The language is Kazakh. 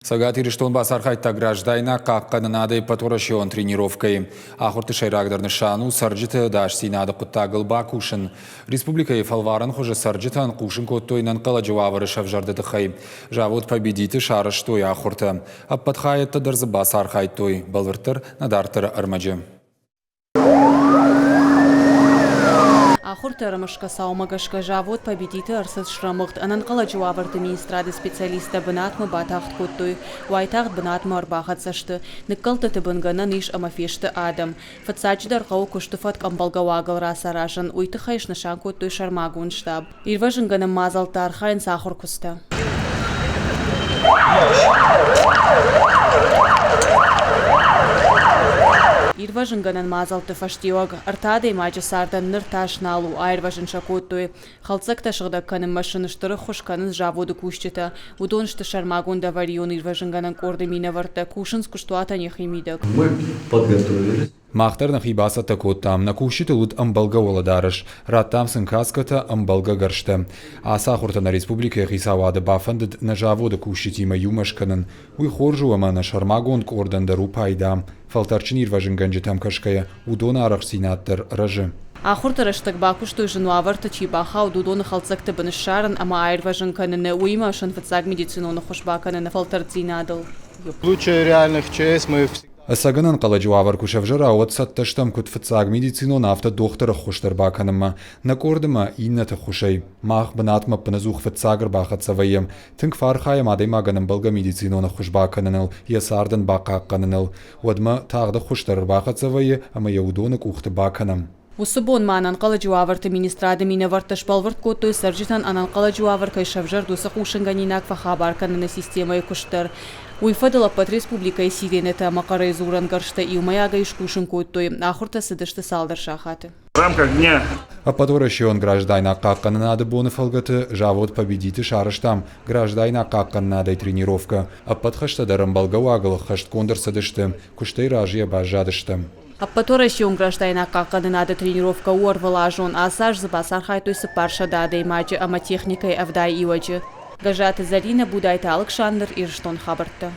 Цæгат Ирыстон бацархайдта Граждайнаг хъахъхъæнынадæй æппæт тренировкæйы. Ахуырты сәйрагдăр нышану цæрджыты æдасдзинады хъуыддагыл бакусын. Республикæйы фәлварән цæрджытæн хъусын кодтой Æнәнхъæләджы уавәры сәвзәрды тыххăй. Завод Победит сарæзтой ахуыртı. Æппәт хайæдтәр бацархайдтой. Бәлвырддәр надартыры армаджы. Ахуырты рымышка саумагашка Завод Победит арсыз шрамыгт Æнәнхъæләджы уавәрты министрады специалиста бынатмы батахт кодтой. Уайтахт бынатмы арбахат сашты. Ныккылты тыбынганы ниш амафешты адам. Фатсачдар қау куштыфат камбалгауагыл расаражын. Уйтыхайш нышан кодтой шармагун штаб. Ирвәзынгәнән мазалтар хайын сахур куста. Ирвәзынгәнән мазалты фаштиог. Артадый маҗы сардан нырташ налу айрвәзын шакодтой. Халцак ташыгда канын машыныштыры хушканын заводы кушчыта. Удонышты шармагун аварийон-ирвәзынгәнән корды минаварта. Кушын скуштуата нехимидок. Мы подготовились. Махтар на хибасата коттам, на кушите лут амбалга оладарыш, раттам сынкаската амбалга гаршта. А сахурта на Республикæйы савады бафандыд на заводы кушитима юмашканын. Уй хоржуама на шармагон кордандару пайда. Фалтарчин ирвәзынгәнҗы тамкашкая, удона арахсинаттыр рыжы. Ахуырты рыштык бакуштой жынуаварты чибаха удудоны халцакты бынышарын, ама айрвәзынгәнәне уйма шын фатсаг медициноны хушбакананы фалтардзинадыл. В случае реальных ЧС мы Æнәнхъæләджы уавәр кушавжыра от сатташтам кут фатсаг медицино нафта доктора хуштар баканымма. На кордыма иннаты хушай. Мах бынатма пыназух фатсагыр бахат савайым. Тынк фархайым адай маганым балга медициноны хуш баканыныл, ясардын бакаққаныныл. Уадма тағды хуштар бахат савайы, ама яудоны кухты баканым. Усыбон ма Æнәнхъæләджы уавәрты министрады минавартыш Бәлвырддәр кодтой цæрджытән Æнәнхъæләджы уавәр кайшавжар дусы хушынганинак фахабарканыны системай куштар. Уйфадыла под Республикæйы сиренеті мақарай зуран гаршта и умаяга ишкушын кодтой. Ахуырты сыдышты салдар шахаты. в рамках дня æппæтуæрәсеон Граждайнаг хъахқъæнынадæй боны фалгаты Завод Победит шарыштам. Граждайнаг хъахқъæнынадæй тренировка. Æппәт хъаштадарым балгауагыл хъашт кондыр сыдышты. Куштай ражия бажадышты. Æппæтуæрәсеон Граждайнаг хъахқъæнынадæй тренировка уарвалажон асаж бацархайдтой сыпаршададәй маджы ама техникай авдай иваджы. Гажаты Зарина Будайта Александр Ирыштон хабыртты.